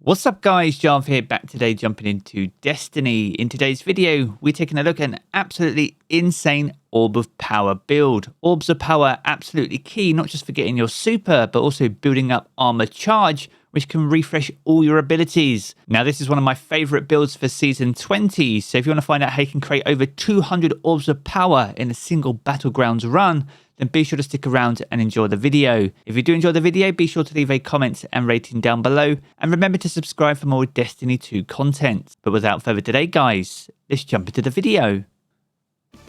What's up guys, Jarv here, back today jumping into Destiny. In today's video, we're taking a look at an absolutely insane Orb of Power build. Orbs of Power absolutely key, not just for getting your super, but also building up armor charge, which can refresh all your abilities. Now this is one of my favorite builds for Season 20, so if you want to find out how you can create over 200 Orbs of Power in a single Battlegrounds run, then be sure to stick around and enjoy the video. If you do enjoy the video, be sure to leave a comment and rating down below, and remember to subscribe for more Destiny 2 content. But without further delay guys, let's jump into the video.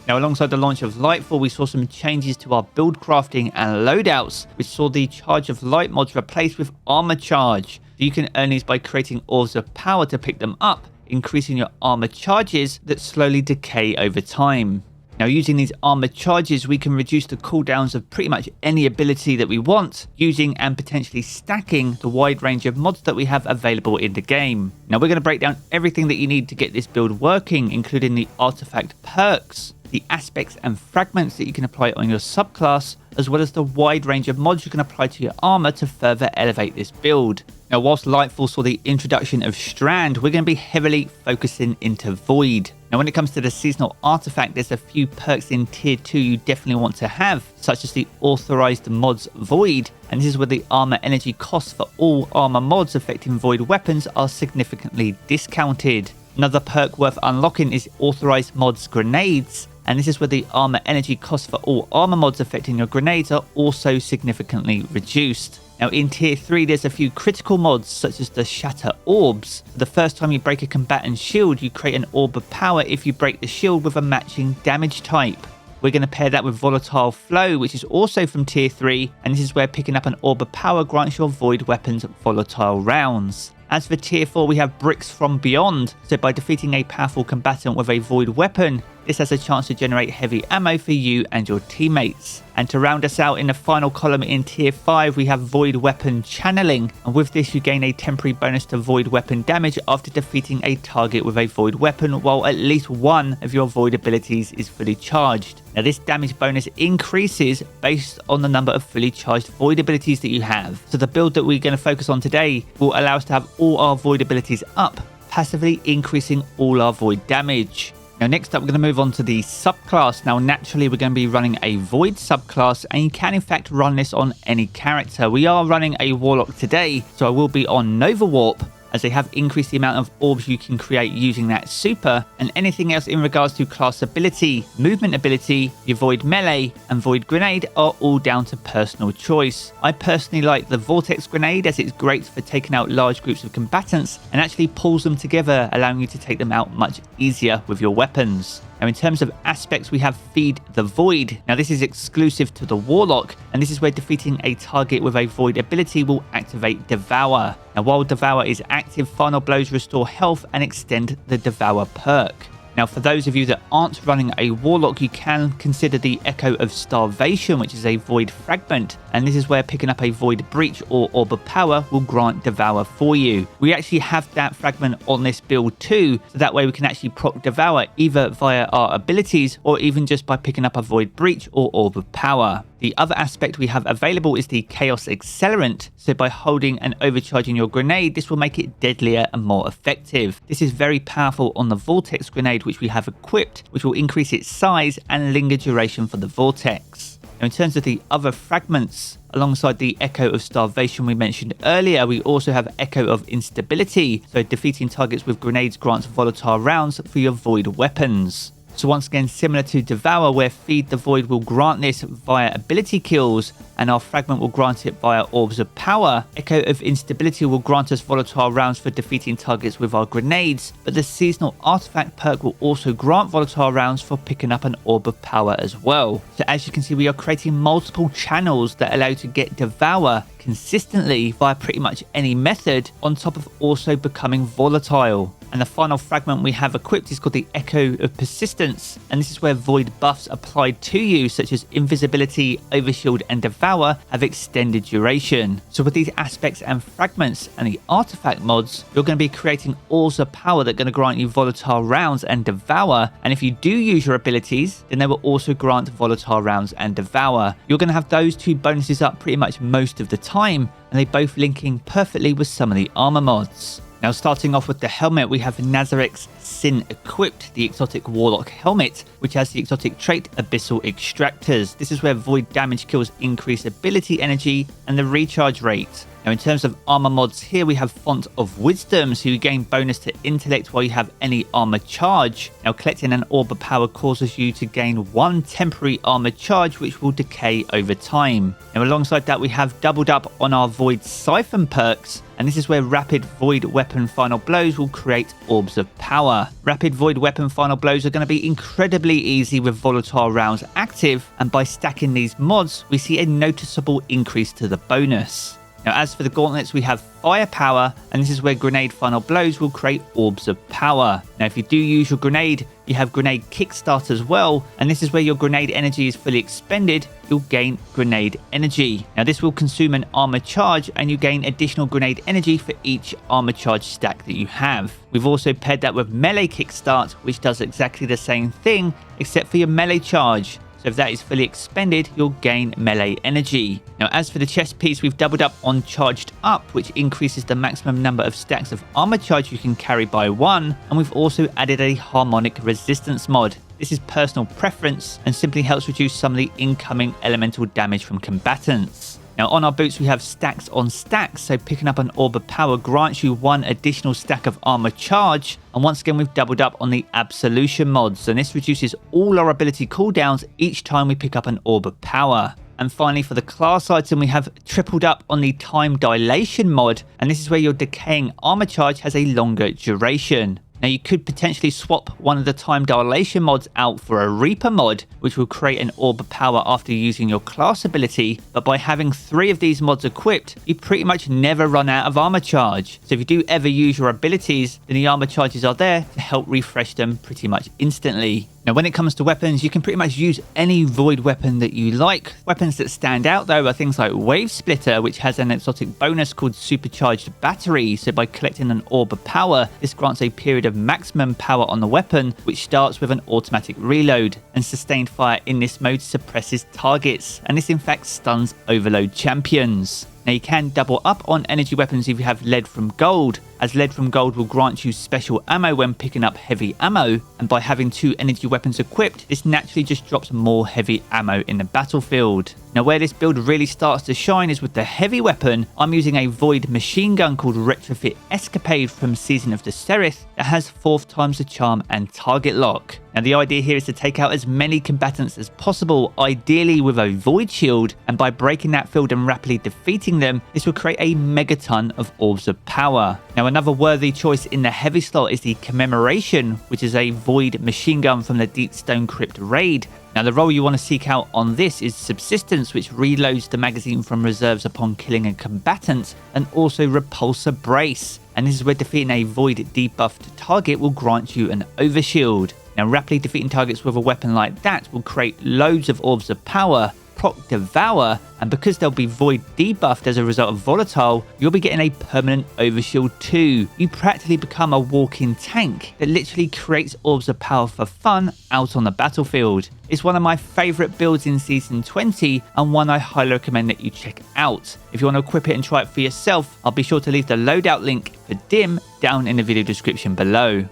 Now alongside the launch of Lightfall, we saw some changes to our build crafting and loadouts, which saw the Charge of Light mods replaced with Armor Charge. So you can earn these by creating Orbs of Power to pick them up, increasing your armor charges that slowly decay over time. Now using these armor charges, we can reduce the cooldowns of pretty much any ability that we want, using and potentially stacking the wide range of mods that we have available in the game. Now we're going to break down everything that you need to get this build working, including the artifact perks, the aspects and fragments that you can apply on your subclass, as well as the wide range of mods you can apply to your armor to further elevate this build. Now whilst Lightfall saw the introduction of Strand, we're going to be heavily focusing into Void. Now when it comes to the seasonal artifact, there's a few perks in tier 2 you definitely want to have, such as the authorized mods Void, and this is where the armor energy costs for all armor mods affecting Void weapons are significantly discounted. Another perk worth unlocking is authorized mods Grenades, and this is where the armor energy costs for all armor mods affecting your grenades are also significantly reduced. Now in tier 3 there's a few critical mods such as the Shatter Orbs. The first time you break a combatant shield, you create an Orb of Power if you break the shield with a matching damage type. We're going to pair that with Volatile Flow, which is also from tier 3, and this is where picking up an Orb of Power grants your Void weapons volatile rounds. As for tier 4, we have Bricks from Beyond, so by defeating a powerful combatant with a Void weapon, this has a chance to generate heavy ammo for you and your teammates. And to round us out in the final column in tier 5, we have Void Weapon Channeling, and with this you gain a temporary bonus to Void weapon damage after defeating a target with a Void weapon, while at least one of your Void abilities is fully charged. Now this damage bonus increases based on the number of fully charged Void abilities that you have. So the build that we're going to focus on today will allow us to have all our Void abilities up, passively increasing all our Void damage. Now next up we're going to move on to the subclass. Now naturally we're going to be running a Void subclass, and you can in fact run this on any character. We are running a Warlock today, so I will be on Nova Warp, as they have increased the amount of orbs you can create using that super, and anything else in regards to class ability, movement ability, your Void melee and Void grenade are all down to personal choice. I personally like the Vortex grenade as it's great for taking out large groups of combatants and actually pulls them together, allowing you to take them out much easier with your weapons. Now in terms of aspects, we have Feed the Void. Now this is exclusive to the Warlock, and this is where defeating a target with a Void ability will activate Devour. Now while Devour is active, final blows restore health and extend the Devour perk. Now for those of you that aren't running a Warlock, you can consider the Echo of Starvation, which is a Void fragment, and this is where picking up a Void Breach or Orb of Power will grant Devour for you. We actually have that fragment on this build too, so that way we can actually proc Devour either via our abilities or even just by picking up a Void Breach or Orb of Power. The other aspect we have available is the Chaos Accelerant, so by holding and overcharging your grenade, this will make it deadlier and more effective. This is very powerful on the Vortex grenade, which we have equipped, which will increase its size and linger duration for the Vortex. Now in terms of the other fragments, alongside the Echo of Starvation we mentioned earlier, we also have Echo of Instability, so defeating targets with grenades grants volatile rounds for your Void weapons. So once again, similar to Devour, where Feed the Void will grant this via ability kills, and our fragment will grant it via Orbs of Power, Echo of Instability will grant us volatile rounds for defeating targets with our grenades, but the seasonal artifact perk will also grant volatile rounds for picking up an Orb of Power as well. So as you can see, we are creating multiple channels that allow you to get Devour consistently via pretty much any method, on top of also becoming volatile. And the final fragment we have equipped is called the Echo of Persistence, and this is where Void buffs applied to you, such as Invisibility, Overshield and Devour, have extended duration. So with these aspects and fragments and the artifact mods, you're going to be creating Orbs of Power that are going to grant you volatile rounds and Devour, and if you do use your abilities, then they will also grant volatile rounds and Devour. You're going to have those two bonuses up pretty much most of the time, and they both linking perfectly with some of the armor mods. Now starting off with the helmet, we have Nazarek's Sin equipped, the exotic warlock helmet, which has the exotic trait Abyssal Extractors. This is where void damage kills increase ability energy and the recharge rate. Now in terms of armor mods here, we have Font of Wisdom, so you gain bonus to intellect while you have any armor charge. Now collecting an orb of power causes you to gain 1 temporary armor charge, which will decay over time. Now alongside that, we have doubled up on our Void Siphon perks, and this is where Rapid Void Weapon Final Blows will create Orbs of Power. Rapid Void Weapon Final Blows are going to be incredibly easy with volatile rounds active, and by stacking these mods, we see a noticeable increase to the bonus. Now as for the gauntlets, we have Firepower, and this is where Grenade Final Blows will create Orbs of Power. Now if you do use your grenade, you have Grenade Kickstart as well, and this is where your grenade energy is fully expended, you'll gain Grenade Energy. Now this will consume an armor charge, and you gain additional grenade energy for each armor charge stack that you have. We've also paired that with Melee Kickstart, which does exactly the same thing, except for your melee charge. So if that is fully expended, you'll gain melee energy. Now as for the chest piece, we've doubled up on Charged Up, which increases the maximum number of stacks of armor charge you can carry by 1, and we've also added a harmonic resistance mod. This is personal preference and simply helps reduce some of the incoming elemental damage from combatants. Now on our boots, we have stacks on stacks, so picking up an Orb of Power grants you 1 additional stack of armor charge, and once again we've doubled up on the Absolution mods, and this reduces all our ability cooldowns each time we pick up an Orb of Power. And finally for the class item, we have tripled up on the Time Dilation mod, and this is where your decaying armor charge has a longer duration. Now you could potentially swap one of the Time Dilation mods out for a Reaper mod, which will create an Orb of Power after using your class ability, but by having 3 of these mods equipped, you pretty much never run out of armor charge. So if you do ever use your abilities, then the armor charges are there to help refresh them pretty much instantly. Now when it comes to weapons, you can pretty much use any void weapon that you like. Weapons that stand out though are things like Wave Splitter, which has an exotic bonus called Supercharged Battery, so by collecting an Orb of Power, this grants a period of maximum power on the weapon, which starts with an automatic reload, and Sustained Fire in this mode suppresses targets, and this in fact stuns Overload champions. Now you can double up on energy weapons if you have Lead from Gold, as Lead from Gold will grant you special ammo when picking up heavy ammo, and by having 2 energy weapons equipped, this naturally just drops more heavy ammo in the battlefield. Now where this build really starts to shine is with the heavy weapon. I'm using a Void machine gun called Retrofit Escapade from Season of the Seraph that has 4 times the charm and target lock. Now the idea here is to take out as many combatants as possible, ideally with a Void Shield, and by breaking that field and rapidly defeating them, this will create a megaton of Orbs of Power. Now another worthy choice in the heavy slot is the Commemoration, which is a Void machine gun from the Deep Stone Crypt raid. Now the role you want to seek out on this is Subsistence, which reloads the magazine from reserves upon killing a combatant, and also Repulsor Brace, and this is where defeating a Void debuffed target will grant you an Overshield. Now rapidly defeating targets with a weapon like that will create loads of Orbs of Power, proc Devour, and because they'll be Void debuffed as a result of Volatile, you'll be getting a permanent Overshield too. You practically become a walking tank that literally creates Orbs of Power for fun out on the battlefield. It's one of my favourite builds in Season 20 and one I highly recommend that you check out. If you want to equip it and try it for yourself, I'll be sure to leave the loadout link for Dim down in the video description below.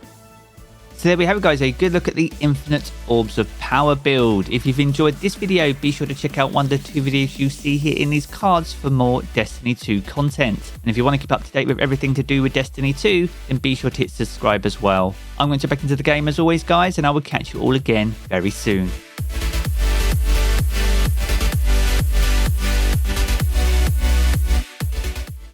So there we have it guys, a good look at the Infinite Orbs of Power build. If you've enjoyed this video, be sure to check out one of the 2 videos you see here in these cards for more Destiny 2 content. And if you want to keep up to date with everything to do with Destiny 2, then be sure to hit subscribe as well. I'm going to jump back into the game as always guys, and I will catch you all again very soon.